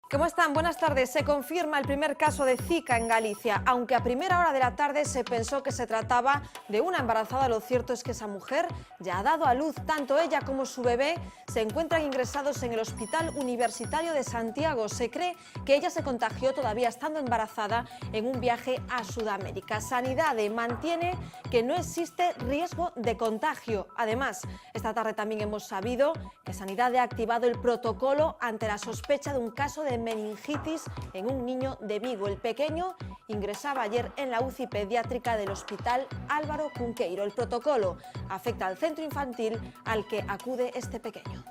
¿Cómo están? Buenas tardes. Se confirma el primer caso de Zika en Galicia. Aunque a primera hora de la tarde se pensó que se trataba de una embarazada, lo cierto es que esa mujer ya ha dado a luz. Tanto ella como su bebé se encuentran ingresados en el Hospital Universitario de Santiago. Se cree que ella se contagió todavía estando embarazada en un viaje a Sudamérica. Sanidade mantiene que no existe riesgo de contagio. Además, esta tarde también hemos sabido que Sanidade ha activado el protocolo ante la sospecha de un caso de meningitis en un niño de Vigo. El pequeño ingresaba ayer en la UCI pediátrica del Hospital Álvaro Cunqueiro. El protocolo afecta al centro infantil al que acude este pequeño.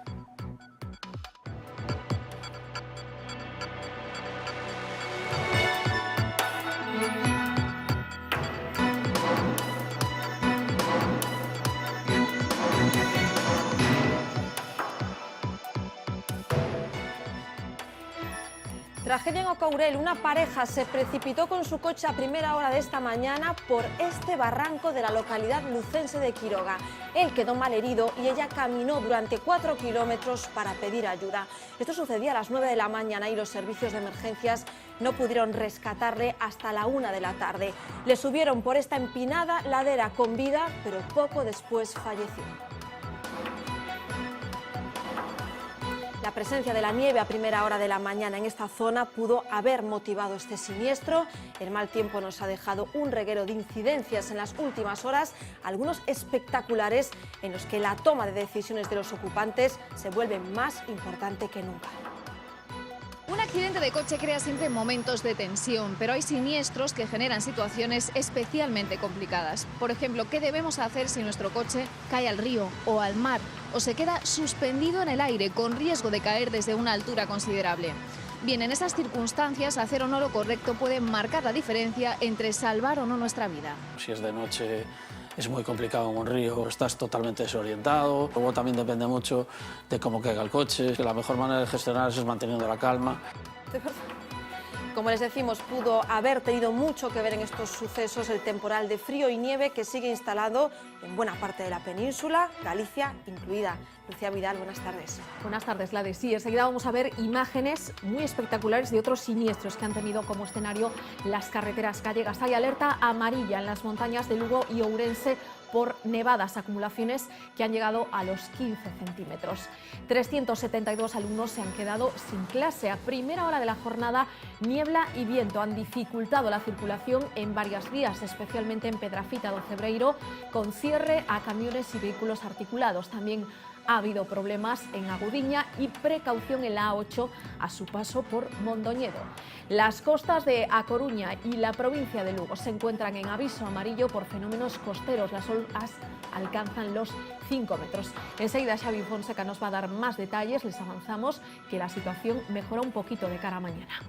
Tragedia en Ocourel. Una pareja se precipitó con su coche a primera hora de esta mañana por este barranco de la localidad lucense de Quiroga. Él quedó malherido y ella caminó durante 4 kilómetros para pedir ayuda. Esto sucedía a las 9 de la mañana y los servicios de emergencias no pudieron rescatarle hasta la 1 de la tarde. Le subieron por esta empinada ladera con vida, pero poco después falleció. La presencia de la nieve a primera hora de la mañana en esta zona pudo haber motivado este siniestro. El mal tiempo nos ha dejado un reguero de incidencias en las últimas horas, algunos espectaculares en los que la toma de decisiones de los ocupantes se vuelve más importante que nunca. Un accidente de coche crea siempre momentos de tensión, pero hay siniestros que generan situaciones especialmente complicadas. Por ejemplo, ¿qué debemos hacer si nuestro coche cae al río o al mar o se queda suspendido en el aire con riesgo de caer desde una altura considerable? Bien, en esas circunstancias, hacer o no lo correcto puede marcar la diferencia entre salvar o no nuestra vida. Si es de noche es muy complicado en un río, estás totalmente desorientado. Luego también depende mucho de cómo caiga el coche. La mejor manera de gestionar eso es manteniendo la calma. Como les decimos, pudo haber tenido mucho que ver en estos sucesos el temporal de frío y nieve que sigue instalado en buena parte de la península, Galicia incluida. Lucía Vidal, buenas tardes. Buenas tardes, Gladys. Sí, enseguida vamos a ver imágenes muy espectaculares de otros siniestros que han tenido como escenario las carreteras gallegas. Hay alerta amarilla en las montañas de Lugo y Ourense por nevadas, acumulaciones que han llegado a los 15 centímetros. 372 alumnos se han quedado sin clase. A primera hora de la jornada, niebla y viento han dificultado la circulación en varias vías, especialmente en Pedrafita do Cebreiro, con cierre a camiones y vehículos articulados. También ha habido problemas en Agudiña y precaución en la A8 a su paso por Mondoñedo. Las costas de A Coruña y la provincia de Lugo se encuentran en aviso amarillo por fenómenos costeros. Las olas alcanzan los 5 metros. Enseguida Xavi Fonseca nos va a dar más detalles. Les avanzamos que la situación mejora un poquito de cara a mañana.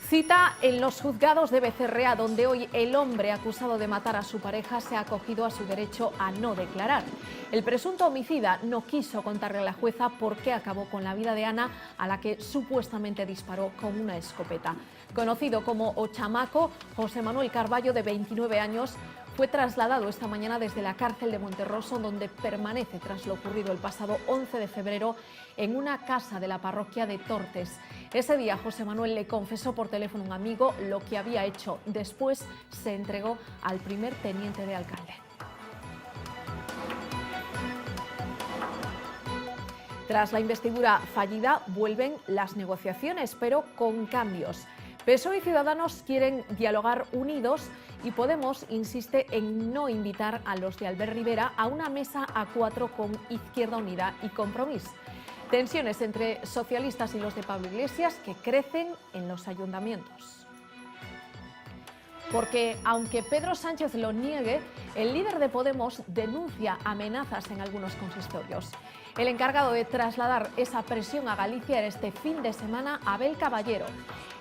Cita en los juzgados de Becerrea, donde hoy el hombre acusado de matar a su pareja se ha acogido a su derecho a no declarar. El presunto homicida no quiso contarle a la jueza por qué acabó con la vida de Ana, a la que supuestamente disparó con una escopeta. Conocido como O Chamaco, José Manuel Carballo, de 29 años, fue trasladado esta mañana desde la cárcel de Monterroso, donde permanece tras lo ocurrido el pasado 11 de febrero en una casa de la parroquia de Tortes. Ese día José Manuel le confesó por teléfono a un amigo lo que había hecho. Después se entregó al primer teniente de alcalde. Tras la investidura fallida vuelven las negociaciones, pero con cambios. PSOE y Ciudadanos quieren dialogar unidos y Podemos insiste en no invitar a los de Albert Rivera a una mesa a 4 con Izquierda Unida y Compromís. Tensiones entre socialistas y los de Pablo Iglesias que crecen en los ayuntamientos. Porque, aunque Pedro Sánchez lo niegue, el líder de Podemos denuncia amenazas en algunos consistorios. El encargado de trasladar esa presión a Galicia era este fin de semana Abel Caballero.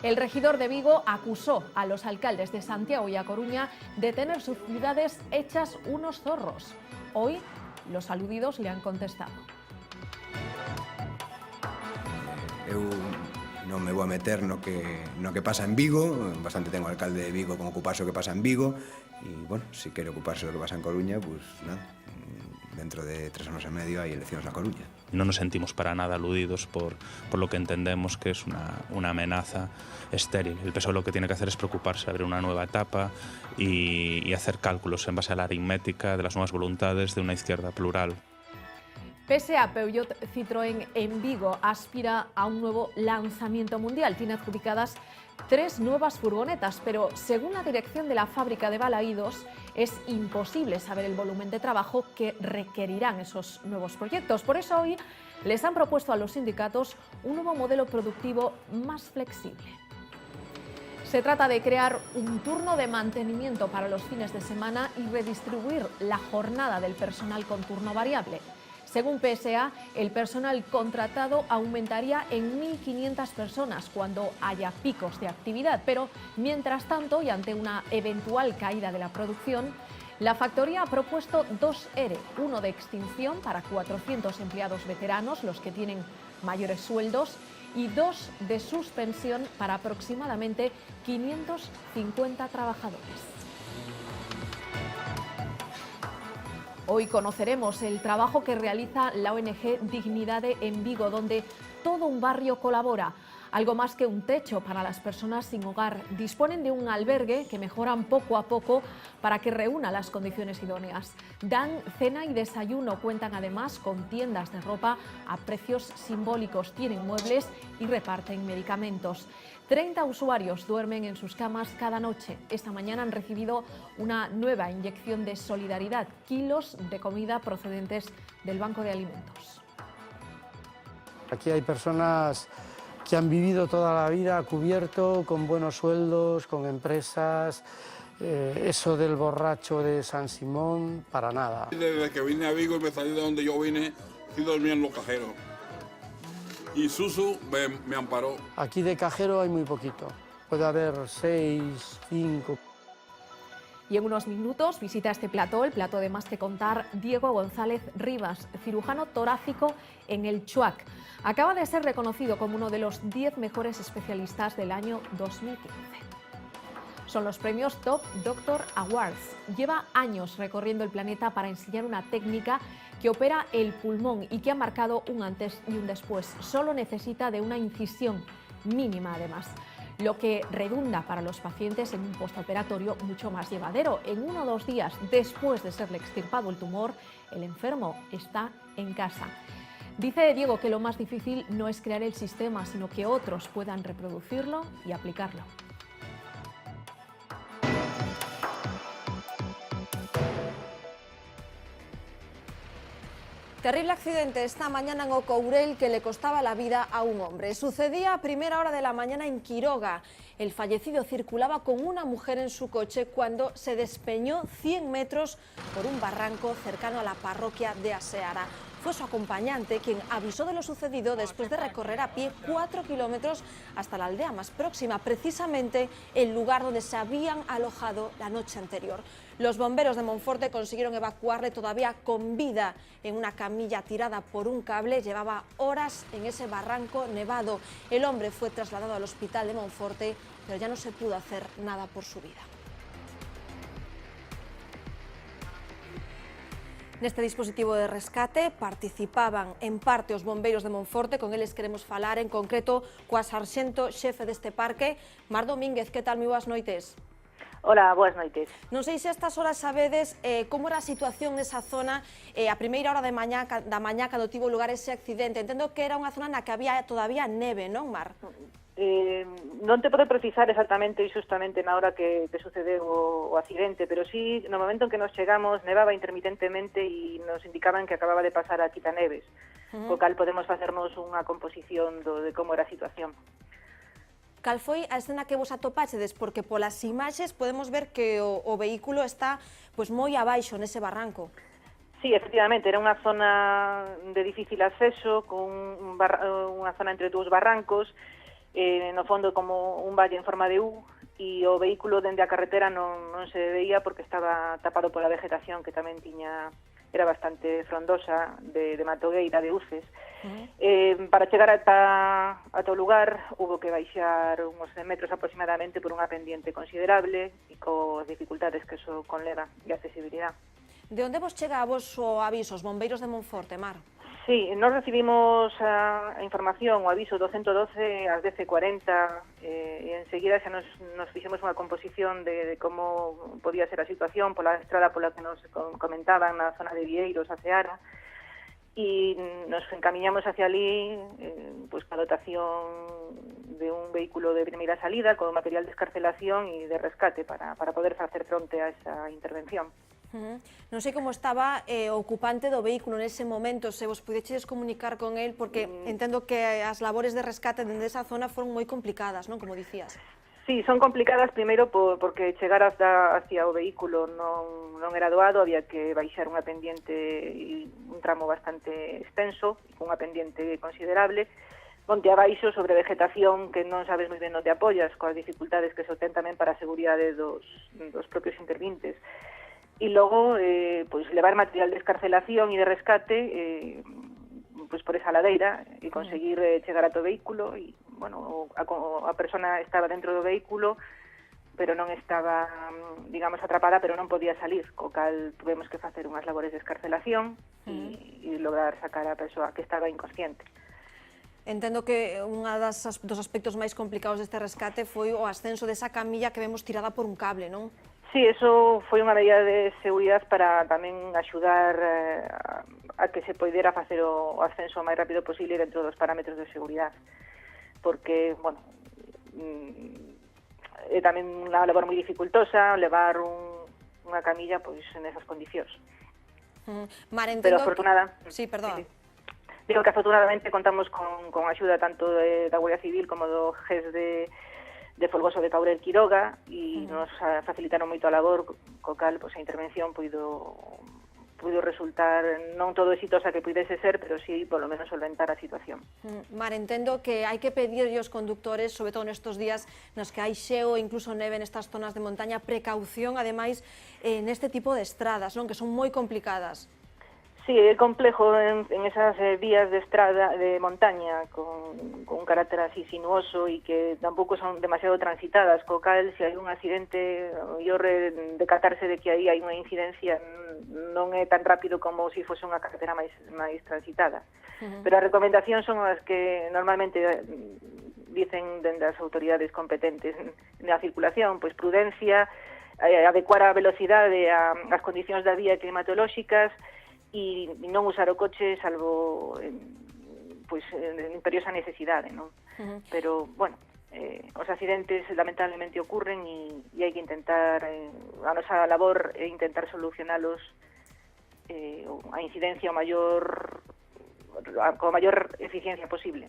El regidor de Vigo acusó a los alcaldes de Santiago y A Coruña de tener sus ciudades hechas unos zorros. Hoy, los aludidos le han contestado. Eu non me vou a meter no que pasa en Vigo, bastante tengo alcalde de Vigo con ocuparse o que pasa en Vigo, e, bueno, se quere ocuparse do que pasa en Coruña, pues nada, dentro de 3 anos e medio hai eleccións na Coruña. No nos sentimos para nada aludidos por lo que entendemos que es una amenaza estéril. El PSOE lo que tiene que hacer es preocuparse, abrir una nueva etapa y hacer cálculos en base a la aritmética de las nuevas voluntades de una izquierda plural. Pese a Peugeot, Citroën en Vigo aspira a un nuevo lanzamiento mundial. Tiene adjudicadas 3 nuevas furgonetas, pero según la dirección de la fábrica de Balaídos, es imposible saber el volumen de trabajo que requerirán esos nuevos proyectos. Por eso hoy les han propuesto a los sindicatos un nuevo modelo productivo más flexible. Se trata de crear un turno de mantenimiento para los fines de semana y redistribuir la jornada del personal con turno variable. Según PSA, el personal contratado aumentaría en 1.500 personas cuando haya picos de actividad, pero mientras tanto, y ante una eventual caída de la producción, la factoría ha propuesto 2 ERE, uno de extinción para 400 empleados veteranos, los que tienen mayores sueldos, y 2 de suspensión para aproximadamente 550 trabajadores. Hoy conoceremos el trabajo que realiza la ONG Dignidade en Vigo, donde todo un barrio colabora. Algo más que un techo para las personas sin hogar. Disponen de un albergue que mejoran poco a poco para que reúna las condiciones idóneas. Dan cena y desayuno, cuentan además con tiendas de ropa a precios simbólicos, tienen muebles y reparten medicamentos. 30 usuarios duermen en sus camas cada noche. Esta mañana han recibido una nueva inyección de solidaridad, kilos de comida procedentes del Banco de Alimentos. Aquí hay personas que han vivido toda la vida a cubierto, con buenos sueldos, con empresas. Eso del borracho de San Simón, para nada. Desde que vine a Vigo y me salí de donde yo vine, sí dormía en los cajeros. Y Susu me amparó. Aquí de cajero hay muy poquito. Puede haber 6, 5. Y en unos minutos visita este plató, el plató de Más que Contar, Diego González Rivas, cirujano torácico en el Chuac. Acaba de ser reconocido como uno de los 10 mejores especialistas del año 2015. Son los premios Top Doctor Awards. Lleva años recorriendo el planeta para enseñar una técnica que opera el pulmón y que ha marcado un antes y un después. Solo necesita de una incisión mínima además, lo que redunda para los pacientes en un postoperatorio mucho más llevadero. En 1 o 2 días después de serle extirpado el tumor, el enfermo está en casa. Dice Diego que lo más difícil no es crear el sistema, sino que otros puedan reproducirlo y aplicarlo. Terrible accidente esta mañana en Ocourel que le costaba la vida a un hombre. Sucedía a primera hora de la mañana en Quiroga. El fallecido circulaba con una mujer en su coche cuando se despeñó 100 metros por un barranco cercano a la parroquia de Aseara. Fue su acompañante quien avisó de lo sucedido después de recorrer a pie 4 kilómetros hasta la aldea más próxima, precisamente el lugar donde se habían alojado la noche anterior. Los bomberos de Monforte consiguieron evacuarle todavía con vida en una camilla tirada por un cable. Llevaba horas en ese barranco nevado. El hombre fue trasladado al hospital de Monforte, pero ya no se pudo hacer nada por su vida. Neste dispositivo de rescate participaban en parte os bombeiros de Monforte, con eles queremos falar en concreto coa sarxento xefe deste parque, Mar Domínguez. Que tal, moi boas noites? Hola, boas noites. Non sei se a estas horas sabedes como era a situación nesa zona a primeira hora da mañá cando tivo lugar ese accidente. Entendo que era unha zona na que había todavía neve, non, Mar? Non te podo precisar exactamente e justamente na hora que sucedeu o accidente, pero sí, no momento en que nos chegamos, nevaba intermitentemente e nos indicaban que acababa de pasar a quitaneves, co cal podemos facernos unha composición de como era a situación. Cal foi a escena que vos atopachedes? Porque polas imaxes podemos ver que o vehículo está moi abaixo nese barranco. Sí, efectivamente, era unha zona de difícil acceso, con unha zona entre 2 barrancos, no fondo como un valle en forma de U, e o vehículo dende a carretera non se veía porque estaba tapado pola vegetación que tamén era bastante frondosa, de matogueira, de uces. Para chegar ata o lugar hubo que baixar uns 100 metros aproximadamente por unha pendiente considerable e cos dificultades que eso conleva e accesibilidade. De onde vos chega a vos o aviso, os bombeiros de Monforte, Mar? Sí, nós recibimos a información, o aviso do 112 ás 10:40 e enseguida xa nos fixemos unha composición de como podía ser a situación pola estrada pola que nos comentaban na zona de Vieiros, a Ceara, e nos encamiñamos hacia ali pues, a dotación de un vehículo de primeira salida con material de escarcelación e de rescate para poder facer fronte a esa intervención. Non sei como estaba o ocupante do vehículo nese momento, se vos pudeches comunicar con el, porque entendo que as labores de rescate dende esa zona foron moi complicadas, non? Como dicías. Sí, son complicadas primeiro porque chegar hacia o vehículo non era doado, había que baixar unha pendiente e un tramo bastante extenso, con unha pendiente considerable, monte abaixo sobre vegetación que non sabes moi ben onde apoias, coas dificultades que se ten tamén para a seguridade dos propios intervintes. E logo, pois, levar material de escarcelación e de rescate pois, por esa ladeira e conseguir chegar a todo o vehículo e, bueno, a persona estaba dentro do vehículo pero non estaba, digamos, atrapada, pero non podía salir, co cal tuvemos que facer unhas labores de escarcelación e lograr sacar a persoa que estaba inconsciente. Entendo que un dos aspectos máis complicados deste rescate foi o ascenso desa camilla que vemos tirada por un cable, non? Sí, eso foi unha medida de seguridade para tamén axudar a que se poidera facer o ascenso o máis rápido posible dentro dos parámetros de seguridade, porque, bueno, é tamén unha labor moi dificultosa levar unha camilla pois en esas condicións. Mar, entendo pero afortunada... Sí, perdón. Digo que afortunadamente contamos con axuda tanto da Guardia Civil como do GES de Folgoso de Caurel Quiroga e nos facilitaron moito a labor, co cal a intervención puido resultar non todo exitosa que puidese ser, pero sí, polo menos, solventar a situación. Mar, entendo que hai que pedirlle aos conductores, sobre todo nestes días nos que hai xeo e incluso neve nestas zonas de montaña, precaución, ademais, neste tipo de estradas, non? Que son moi complicadas. Sí, é complejo en esas vías de estrada de montaña con un carácter así sinuoso e que tampouco son demasiado transitadas, co cal se hai un accidente, decatarse de que aí hai unha incidencia non é tan rápido como se fose unha carretera máis transitada. Pero as recomendacións son as que normalmente dicen dende as autoridades competentes na circulación, pois prudencia, adecuar a velocidade ás condicións da vía climatolóxicas, e non usar o coche salvo pois en imperiosa necesidade, non? Pero, bueno, os accidentes lamentablemente ocurren e hai que intentar, a nosa labor é intentar solucionalos a incidencia con maior eficiencia posible.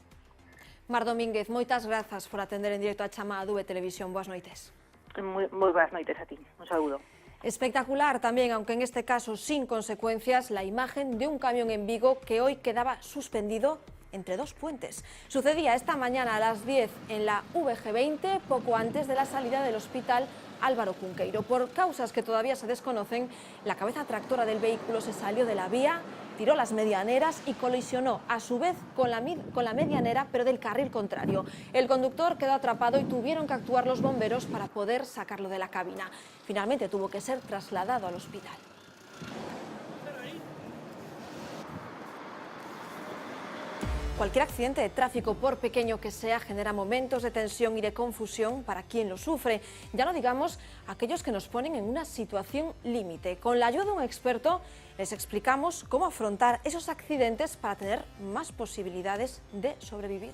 Mar Domínguez, moitas grazas por atender en directo a chamada do Televisión. Boas noites. Moi boas noites a ti. Un saúdo. Espectacular también, aunque en este caso sin consecuencias, la imagen de un camión en Vigo que hoy quedaba suspendido entre dos puentes. Sucedía esta mañana a las 10 en la VG20, poco antes de la salida del hospital Álvaro Cunqueiro. Por causas que todavía se desconocen, la cabeza tractora del vehículo se salió de la vía, tiró las medianeras y colisionó a su vez con la medianera, pero del carril contrario. El conductor quedó atrapado y tuvieron que actuar los bomberos para poder sacarlo de la cabina. Finalmente tuvo que ser trasladado al hospital. Cualquier accidente de tráfico, por pequeño que sea, genera momentos de tensión y de confusión para quien lo sufre. Ya no digamos aquellos que nos ponen en una situación límite. Con la ayuda de un experto les explicamos cómo afrontar esos accidentes para tener más posibilidades de sobrevivir.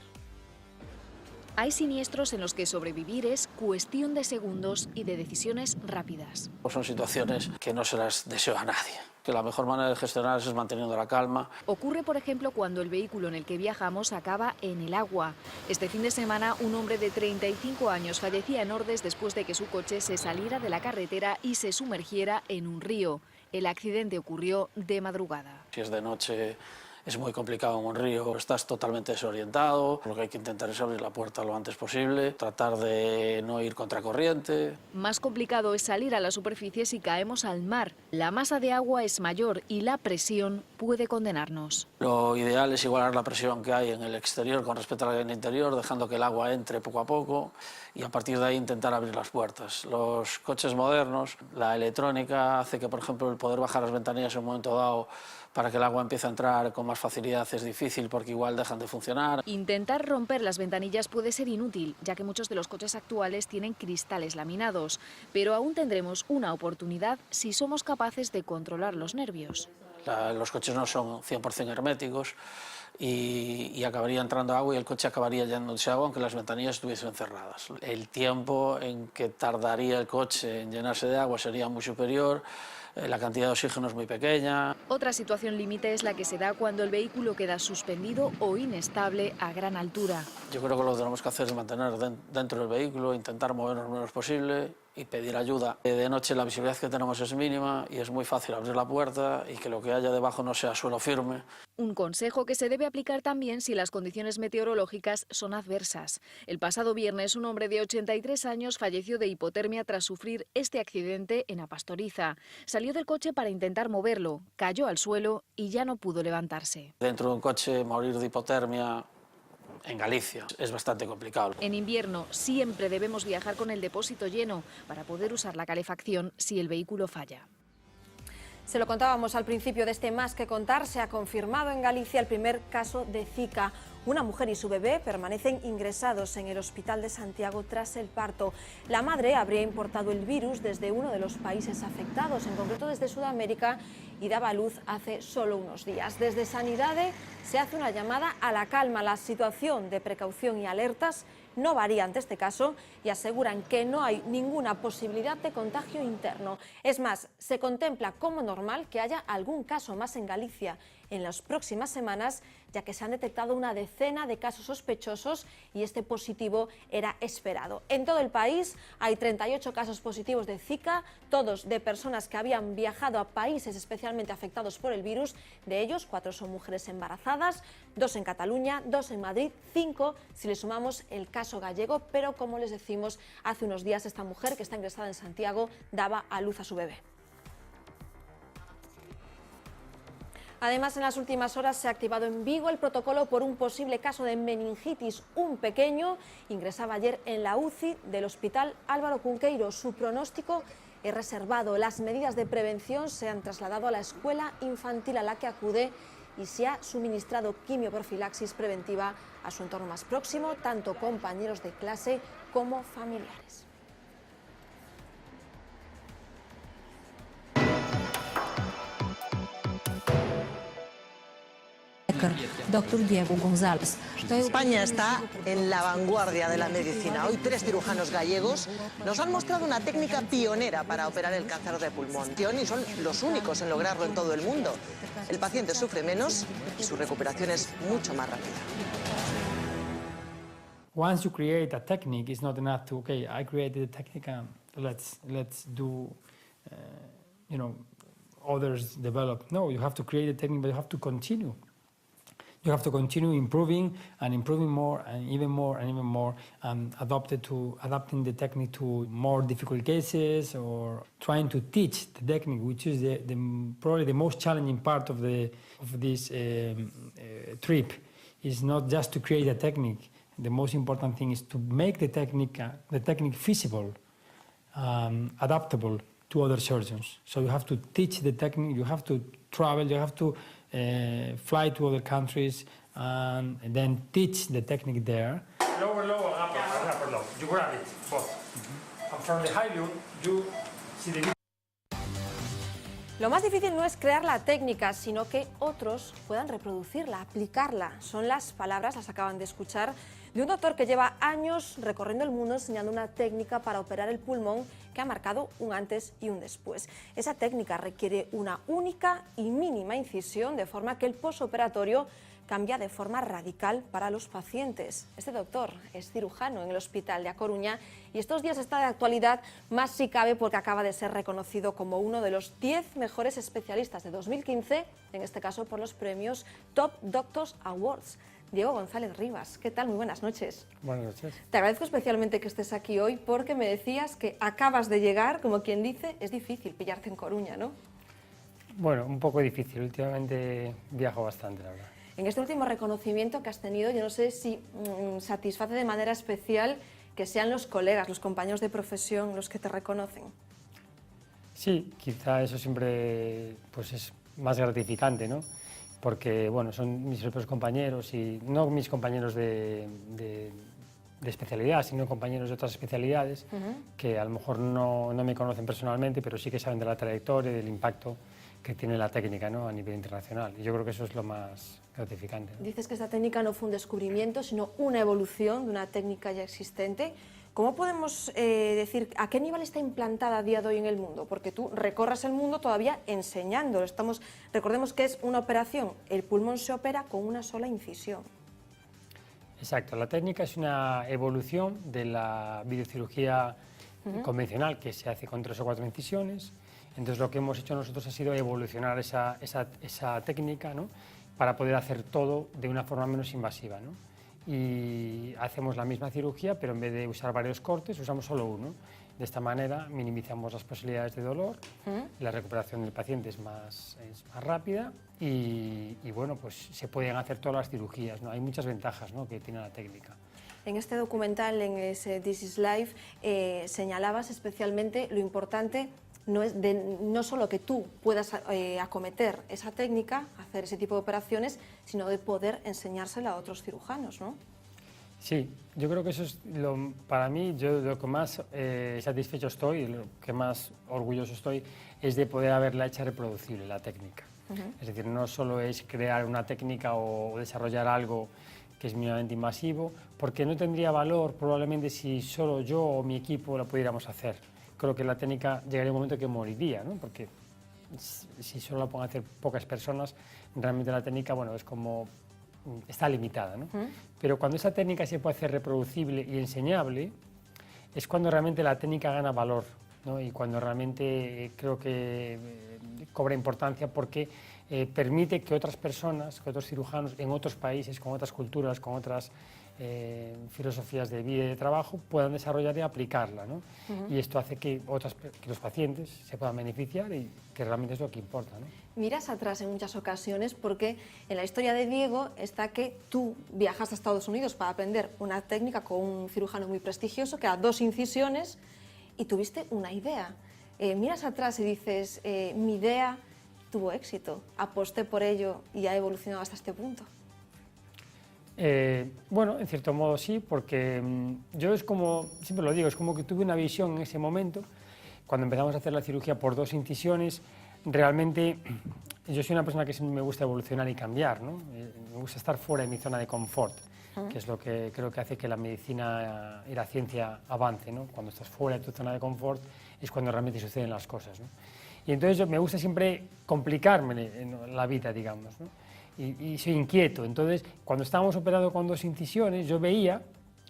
Hay siniestros en los que sobrevivir es cuestión de segundos y de decisiones rápidas. Son situaciones que no se las deseo a nadie, que la mejor manera de gestionarlas es manteniendo la calma. Ocurre, por ejemplo, cuando el vehículo en el que viajamos acaba en el agua. Este fin de semana, un hombre de 35 años fallecía en Ordes después de que su coche se saliera de la carretera y se sumergiera en un río. El accidente ocurrió de madrugada. Si es de noche, Es muy complicado en un río, estás totalmente desorientado, lo que hay que intentar es abrir la puerta lo antes posible, tratar de no ir contracorriente. Más complicado es salir a la superficie si caemos al mar. La masa de agua es mayor y la presión puede condenarnos. Lo ideal es igualar la presión que hay en el exterior con respecto a la en el interior, dejando que el agua entre poco a poco y a partir de ahí intentar abrir las puertas. Los coches modernos, la electrónica hace que, por ejemplo, el poder bajar las ventanillas en un momento dado para que el agua empiece a entrar con más facilidad es difícil porque igual dejan de funcionar. Intentar romper las ventanillas puede ser inútil, ya que muchos de los coches actuales tienen cristales laminados, pero aún tendremos una oportunidad si somos capaces de controlar los nervios. Los coches no son 100% herméticos y acabaría entrando agua y el coche acabaría llenándose agua aunque las ventanillas estuviesen cerradas. El tiempo en que tardaría el coche en llenarse de agua sería muy superior, la cantidad de oxígeno es muy pequeña. Otra situación límite es la que se da cuando el vehículo queda suspendido o inestable a gran altura. Yo creo que lo que tenemos que hacer es mantener dentro del vehículo, intentar movernos lo menos posible y pedir ayuda. De noche la visibilidad que tenemos es mínima y es muy fácil abrir la puerta y que lo que haya debajo no sea suelo firme. Un consejo que se debe aplicar también si las condiciones meteorológicas son adversas. El pasado viernes un hombre de 83 años falleció de hipotermia tras sufrir este accidente en Apastoriza. Salió del coche para intentar moverlo, cayó al suelo y ya no pudo levantarse. Dentro de un coche morir de hipotermia en Galicia es bastante complicado. En invierno siempre debemos viajar con el depósito lleno para poder usar la calefacción si el vehículo falla. Se lo contábamos al principio de este Más que Contar, se ha confirmado en Galicia el primer caso de Zika. Una mujer y su bebé permanecen ingresados en el Hospital de Santiago tras el parto. La madre habría importado el virus desde uno de los países afectados, en concreto desde Sudamérica, y daba a luz hace solo unos días. Desde Sanidade se hace una llamada a la calma. La situación de precaución y alertas no varía ante este caso y aseguran que no hay ninguna posibilidad de contagio interno. Es más, se contempla como normal que haya algún caso más en Galicia en las próximas semanas, ya que se han detectado una decena de casos sospechosos y este positivo era esperado. En todo el país hay 38 casos positivos de Zika, todos de personas que habían viajado a países especialmente afectados por el virus. De ellos, 4 son mujeres embarazadas, 2 en Cataluña, 2 en Madrid, 5 si le sumamos el caso gallego, pero como les decimos, hace unos días esta mujer que está ingresada en Santiago daba a luz a su bebé. Además, en las últimas horas se ha activado en Vigo el protocolo por un posible caso de meningitis. Un pequeño ingresaba ayer en la UCI del Hospital Álvaro Cunqueiro. Su pronóstico es reservado. Las medidas de prevención se han trasladado a la escuela infantil a la que acude y se ha suministrado quimioprofilaxis preventiva a su entorno más próximo, tanto compañeros de clase como familiares. Doctor Diego González. España está en la vanguardia de la medicina. Hoy 3 cirujanos gallegos nos han mostrado una técnica pionera para operar el cáncer de pulmón y son los únicos en lograrlo en todo el mundo. El paciente sufre menos y su recuperación es mucho más rápida. Once you create a technique, it's not enough to, okay, I created a technique and let's do, others develop. No, you have to create a technique, but you have to continue. You have to continue improving and improving more and even more and even more, and adapting the technique to more difficult cases, or trying to teach the technique, which is probably the most challenging part of this trip. Is not just to create a technique. The most important thing is to make the technique feasible, adaptable to other surgeons. So you have to teach the technique. You have to travel. You have to fly to other countries and then teach the technique there. Lower, upper, low. You grab it, both. And from the high view, you see the... Lo más difícil no es crear la técnica, sino que otros puedan reproducirla, aplicarla. Son las palabras, las acaban de escuchar, de un doctor que lleva años recorriendo el mundo enseñando una técnica para operar el pulmón que ha marcado un antes y un después. Esa técnica requiere una única y mínima incisión, de forma que el posoperatorio cambia de forma radical para los pacientes. Este doctor es cirujano en el Hospital de A Coruña y estos días está de actualidad, más si cabe porque acaba de ser reconocido como uno de los 10 mejores especialistas de 2015, en este caso por los premios Top Doctors Awards. Diego González Rivas, ¿qué tal? Muy buenas noches. Buenas noches. Te agradezco especialmente que estés aquí hoy porque me decías que acabas de llegar, como quien dice, es difícil pillarte en Coruña, ¿no? Bueno, un poco difícil, últimamente viajo bastante, la verdad. En este último reconocimiento que has tenido, yo no sé si satisface de manera especial que sean los colegas, los compañeros de profesión los que te reconocen. Sí, quizá eso siempre pues es más gratificante, ¿no? Porque bueno, son mis propios compañeros y no mis compañeros de especialidad, sino compañeros de otras especialidades que a lo mejor no me conocen personalmente, pero sí que saben de la trayectoria y del impacto que tiene la técnica, ¿no?, a nivel internacional. Y yo creo que eso es lo más gratificante, ¿no? Dices que esta técnica no fue un descubrimiento, sino una evolución de una técnica ya existente. ¿Cómo podemos decir a qué nivel está implantada a día de hoy en el mundo? Porque tú recorres el mundo todavía enseñándolo. Recordemos que es una operación, el pulmón se opera con una sola incisión. Exacto, la técnica es una evolución de la videocirugía convencional que se hace con 3 o 4 incisiones. Entonces lo que hemos hecho nosotros ha sido evolucionar esa técnica, ¿no?, para poder hacer todo de una forma menos invasiva, ¿no? Y hacemos la misma cirugía, pero en vez de usar varios cortes, usamos solo uno. De esta manera minimizamos las posibilidades de dolor, la recuperación del paciente es más rápida y bueno, pues se pueden hacer todas las cirugías, ¿no? Hay muchas ventajas, ¿no?, que tiene la técnica. En este documental, en ese This is Life, señalabas especialmente lo importante no solo que tú puedas acometer esa técnica, hacer ese tipo de operaciones, sino de poder enseñársela a otros cirujanos, ¿no? Sí, yo creo que eso es, para mí, yo lo que más satisfecho estoy, lo que más orgulloso estoy, es de poder haberla hecha reproducible, la técnica. Es decir, no solo es crear una técnica o desarrollar algo que es mínimamente invasivo, porque no tendría valor probablemente si solo yo o mi equipo la pudiéramos hacer. Creo que la técnica llegaría un momento que moriría, ¿no?, porque si solo la pueden hacer pocas personas, realmente la técnica, bueno, es como está limitada, ¿no? Pero cuando esa técnica se puede hacer reproducible y enseñable, es cuando realmente la técnica gana valor, ¿no?, y cuando realmente creo que cobra importancia porque permite que otras personas, que otros cirujanos en otros países, con otras culturas, con otras filosofías de vida y de trabajo puedan desarrollar y aplicarla, ¿no? Y esto hace que los pacientes se puedan beneficiar y que realmente es lo que importa, ¿no? Miras atrás en muchas ocasiones porque en la historia de Diego está que tú viajas a Estados Unidos para aprender una técnica con un cirujano muy prestigioso que era 2 incisiones y tuviste una idea. Miras atrás y dices, mi idea tuvo éxito, aposté por ello y ha evolucionado hasta este punto. Bueno, en cierto modo sí, porque yo es como, siempre lo digo, es como que tuve una visión en ese momento, cuando empezamos a hacer la cirugía por 2 incisiones, realmente yo soy una persona que me gusta evolucionar y cambiar, ¿no? Me gusta estar fuera de mi zona de confort, que es lo que creo que hace que la medicina y la ciencia avance, ¿no? Cuando estás fuera de tu zona de confort es cuando realmente suceden las cosas, ¿no? Y entonces me gusta siempre complicarme en la vida, digamos, ¿no? Y soy inquieto. Entonces, cuando estábamos operando con 2 incisiones, yo veía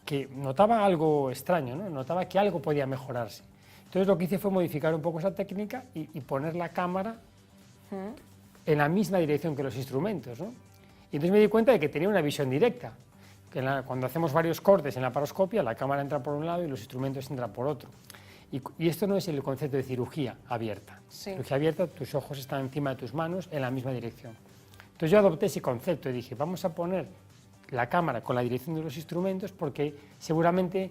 que notaba algo extraño, ¿no? Notaba que algo podía mejorarse. Entonces, lo que hice fue modificar un poco esa técnica y poner la cámara en la misma dirección que los instrumentos, ¿no? Y entonces me di cuenta de que tenía una visión directa. Que cuando hacemos varios cortes en la laparoscopia, la cámara entra por un lado y los instrumentos entran por otro. Y esto no es el concepto de cirugía abierta. Sí. Cirugía abierta, tus ojos están encima de tus manos en la misma dirección. Entonces yo adopté ese concepto y dije, vamos a poner la cámara con la dirección de los instrumentos porque seguramente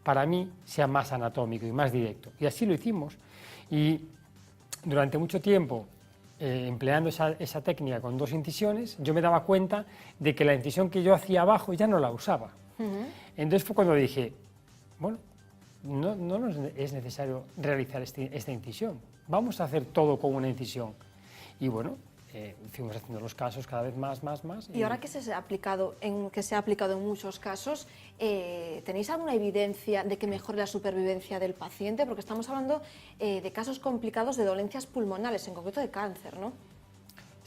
para mí sea más anatómico y más directo. Y así lo hicimos. Y durante mucho tiempo, empleando esa técnica con 2 incisiones, yo me daba cuenta de que la incisión que yo hacía abajo ya no la usaba. Entonces fue cuando dije, bueno, no es necesario realizar esta incisión, vamos a hacer todo con una incisión. Y bueno, fuimos haciendo los casos cada vez más. Y ahora que se ha aplicado en muchos casos, ¿tenéis alguna evidencia de que mejore la supervivencia del paciente? Porque estamos hablando de casos complicados de dolencias pulmonares, en concreto de cáncer, ¿no?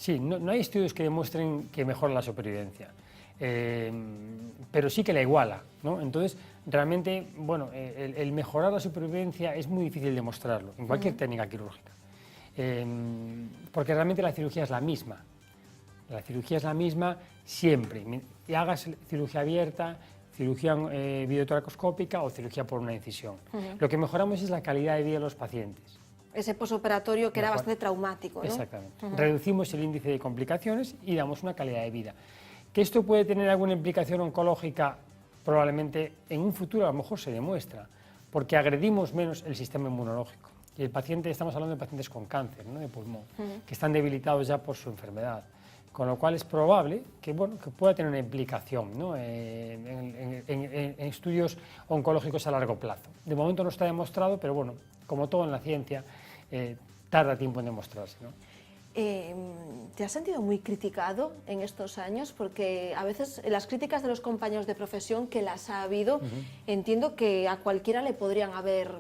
Sí, no hay estudios que demuestren que mejora la supervivencia, pero sí que la iguala, ¿no? Entonces, realmente, bueno, el mejorar la supervivencia es muy difícil demostrarlo en cualquier técnica quirúrgica, porque realmente la cirugía es la misma. La cirugía es la misma siempre, y hagas cirugía abierta, cirugía videotoracoscópica o cirugía por una incisión. Lo que mejoramos es la calidad de vida de los pacientes. Ese posoperatorio que era bastante traumático, ¿no? Exactamente. Reducimos el índice de complicaciones y damos una calidad de vida. ¿Que esto puede tener alguna implicación oncológica? Probablemente en un futuro a lo mejor se demuestra, porque agredimos menos el sistema inmunológico. Y el paciente, estamos hablando de pacientes con cáncer, ¿no?, de pulmón, que están debilitados ya por su enfermedad. Con lo cual es probable que, bueno, que pueda tener una implicación, ¿no?, en estudios oncológicos a largo plazo. De momento no está demostrado, pero bueno, como todo en la ciencia, tarda tiempo en demostrarse, ¿no? ¿Te has sentido muy criticado en estos años? Porque a veces las críticas de los compañeros de profesión, que las ha habido, entiendo que a cualquiera le podrían haber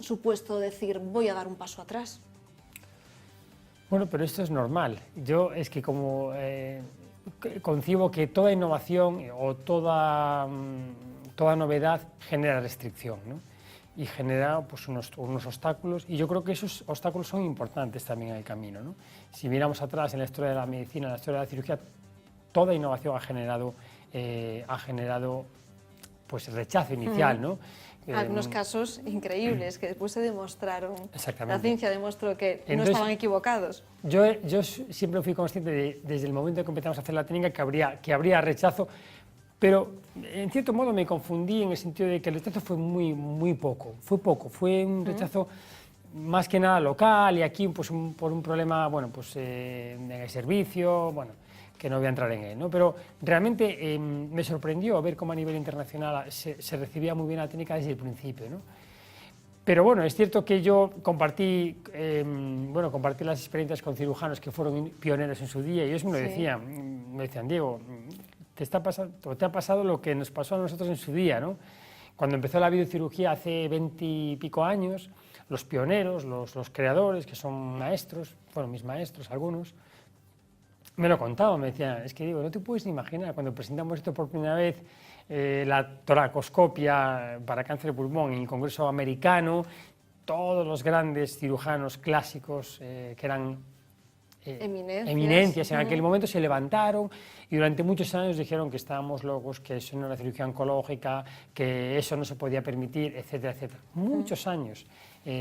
supuesto decir voy a dar un paso atrás. Bueno, pero esto es normal. Yo es que como concibo que toda innovación o toda novedad genera restricción, ¿no? Y genera pues, unos obstáculos, y yo creo que esos obstáculos son importantes también en el camino, ¿no? Si miramos atrás en la historia de la medicina, en la historia de la cirugía, toda innovación ha generado pues, rechazo inicial, ¿no? Algunos casos increíbles que después se demostraron. Exactamente. La ciencia demostró que Entonces, no estaban equivocados. Yo siempre fui consciente desde el momento en que empezamos a hacer la técnica que habría rechazo, pero en cierto modo me confundí en el sentido de que el rechazo fue muy poco, fue un rechazo más que nada local, y aquí pues, por un problema, bueno, pues, en el servicio, bueno, que no voy a entrar en él, ¿no? Pero realmente me sorprendió ver cómo a nivel internacional se recibía muy bien la técnica desde el principio, ¿no? Pero bueno, es cierto que yo compartí las experiencias con cirujanos que fueron pioneros en su día, y ellos me lo decían, Diego, te ha pasado lo que nos pasó a nosotros en su día, ¿no? Cuando empezó la videocirugía hace 20 y pico años, los pioneros, los creadores, que son maestros, fueron mis maestros algunos, me lo contaban, me decían, es que digo, no te puedes ni imaginar, cuando presentamos esto por primera vez, la toracoscopia para cáncer de pulmón en el Congreso americano, todos los grandes cirujanos clásicos que eran eminencias en aquel momento se levantaron y durante muchos años dijeron que estábamos locos, que eso no era cirugía oncológica, que eso no se podía permitir, etcétera, etcétera. Muchos años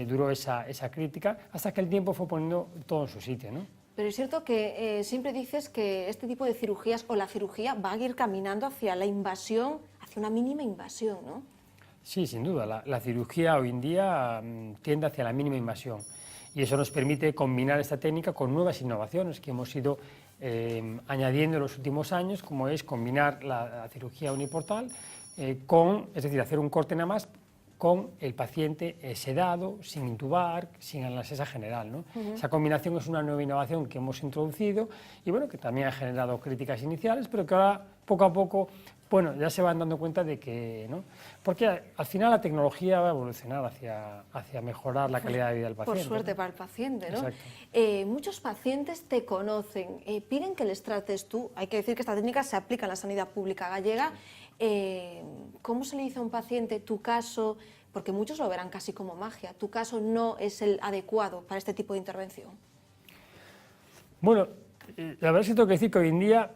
duró esa crítica, hasta que el tiempo fue poniendo todo en su sitio, ¿no? Pero es cierto que siempre dices que este tipo de cirugías o la cirugía va a ir caminando hacia la invasión, hacia una mínima invasión, ¿no? Sí, sin duda. La cirugía hoy en día tiende hacia la mínima invasión, y eso nos permite combinar esta técnica con nuevas innovaciones que hemos ido añadiendo en los últimos años, como es combinar la cirugía uniportal es decir, hacer un corte nada más con el paciente sedado, sin intubar, sin anestesia general, ¿no? Esa combinación es una nueva innovación que hemos introducido y bueno, que también ha generado críticas iniciales, pero que ahora poco a poco, bueno, ya se van dando cuenta de que, ¿no? Porque al final la tecnología va a evolucionar hacia mejorar la calidad de vida del paciente. Por suerte, ¿no? Para el paciente, ¿no? Exacto. Muchos pacientes te conocen, piden que les trates tú. Hay que decir que esta técnica se aplica en la sanidad pública gallega. ¿Cómo se le dice a un paciente tu caso? Porque muchos lo verán casi como magia. Tu caso no es el adecuado para este tipo de intervención. Bueno, la verdad es que tengo que decir que hoy en día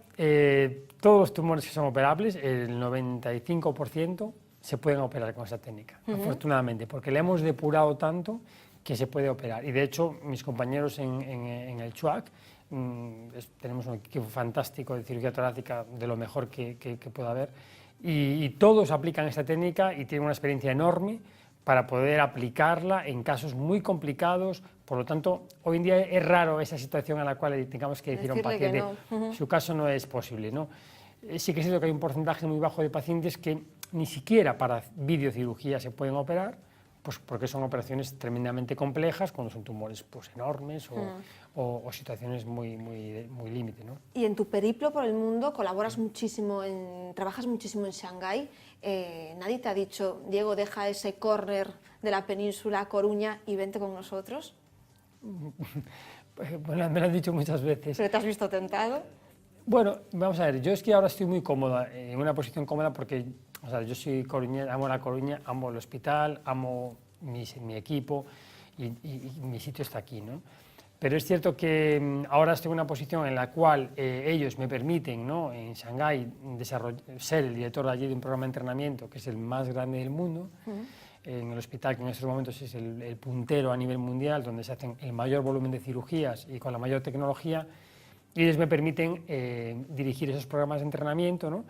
todos los tumores que son operables, el 95% se pueden operar con esta técnica, afortunadamente, porque le hemos depurado tanto que se puede operar. Y de hecho, mis compañeros en el CHUAC, tenemos un equipo fantástico de cirugía torácica, de lo mejor que pueda haber, y todos aplican esta técnica y tienen una experiencia enorme para poder aplicarla en casos muy complicados. Por lo tanto, hoy en día es raro esa situación a la cual tengamos que decir a un paciente su caso no es posible, ¿no? Sí que es cierto que hay un porcentaje muy bajo de pacientes que ni siquiera para videocirugía se pueden operar, pues porque son operaciones tremendamente complejas, cuando son tumores pues, enormes o situaciones muy límite, ¿no? Y en tu periplo por el mundo colaboras muchísimo, trabajas muchísimo en Shanghái. ¿Nadie te ha dicho, Diego, deja ese córner de la península, Coruña, y vente con nosotros? Bueno, me lo han dicho muchas veces. ¿Pero te has visto tentado? Bueno, vamos a ver, yo es que ahora estoy muy cómoda, en una posición cómoda porque, o sea, yo soy coruñés, amo La Coruña, amo el hospital, amo mi equipo y mi sitio está aquí, ¿no? Pero es cierto que ahora estoy en una posición en la cual ellos me permiten, ¿no?, en Shanghái ser el director allí de un programa de entrenamiento que es el más grande del mundo, en el hospital que en estos momentos es el puntero a nivel mundial, donde se hacen el mayor volumen de cirugías y con la mayor tecnología, y ellos me permiten dirigir esos programas de entrenamiento, ¿no?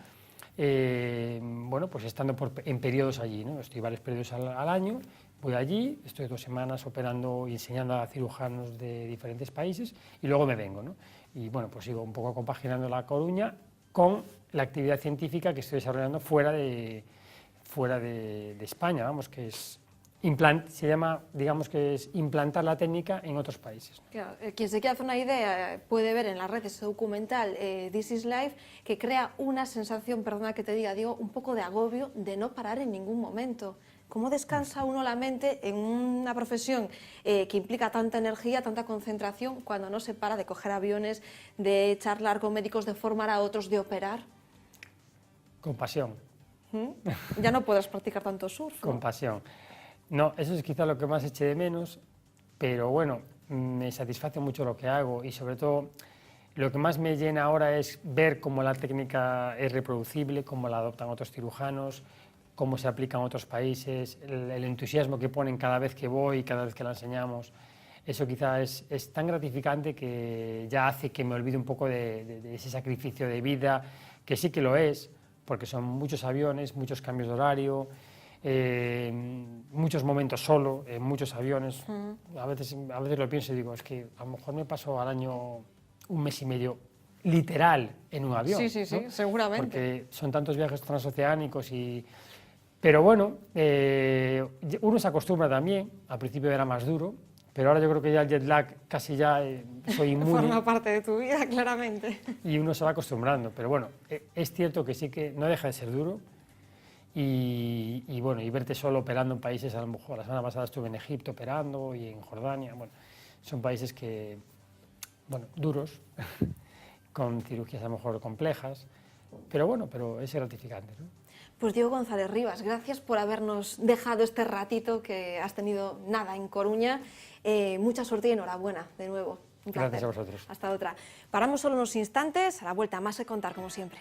Bueno, pues estando en periodos allí, ¿no? Estoy varios periodos al año. Voy allí, estoy 2 semanas operando y enseñando a cirujanos de diferentes países y luego me vengo, ¿no? Y bueno, pues sigo un poco compaginando La Coruña con la actividad científica que estoy desarrollando fuera de España, vamos, que es se llama, digamos que es implantar la técnica en otros países. Claro, quien se quiera hacer una idea puede ver en las redes ese documental This is Life, que crea una sensación, perdona que te diga, Diego, un poco de agobio de no parar en ningún momento. ¿Cómo descansa uno la mente en una profesión que implica tanta energía, tanta concentración, cuando no se para de coger aviones, de charlar con médicos, de formar a otros, de operar? Con pasión. Ya no puedes practicar tanto surf, ¿no? Con pasión. No, eso es quizá lo que más eché de menos, pero bueno, me satisface mucho lo que hago y sobre todo lo que más me llena ahora es ver cómo la técnica es reproducible, cómo la adoptan otros cirujanos, cómo se aplica en otros países, el entusiasmo que ponen cada vez que voy, cada vez que la enseñamos. Eso quizá es tan gratificante que ya hace que me olvide un poco de ese sacrificio de vida, que sí que lo es, porque son muchos aviones, muchos cambios de horario, muchos momentos solo, en muchos aviones. A veces lo pienso y digo, es que a lo mejor me paso al año 1 mes y medio literal en un avión. Sí, sí, sí, ¿no? seguramente. Porque son tantos viajes transoceánicos Pero bueno, uno se acostumbra también, al principio era más duro, pero ahora yo creo que ya el jet lag casi ya soy inmune. Forma parte de tu vida, claramente. Y uno se va acostumbrando, pero bueno, es cierto que sí que no deja de ser duro. Y bueno, y verte solo operando en países, a lo mejor la semana pasada estuve en Egipto operando y en Jordania, bueno, son países que, bueno, duros, con cirugías a lo mejor complejas, pero bueno, pero es gratificante, ¿no? Pues Diego González Rivas, gracias por habernos dejado este ratito que has tenido nada en Coruña. Mucha suerte y enhorabuena de nuevo. Un placer. Gracias a vosotros. Hasta otra. Paramos solo unos instantes, a la vuelta más que contar como siempre.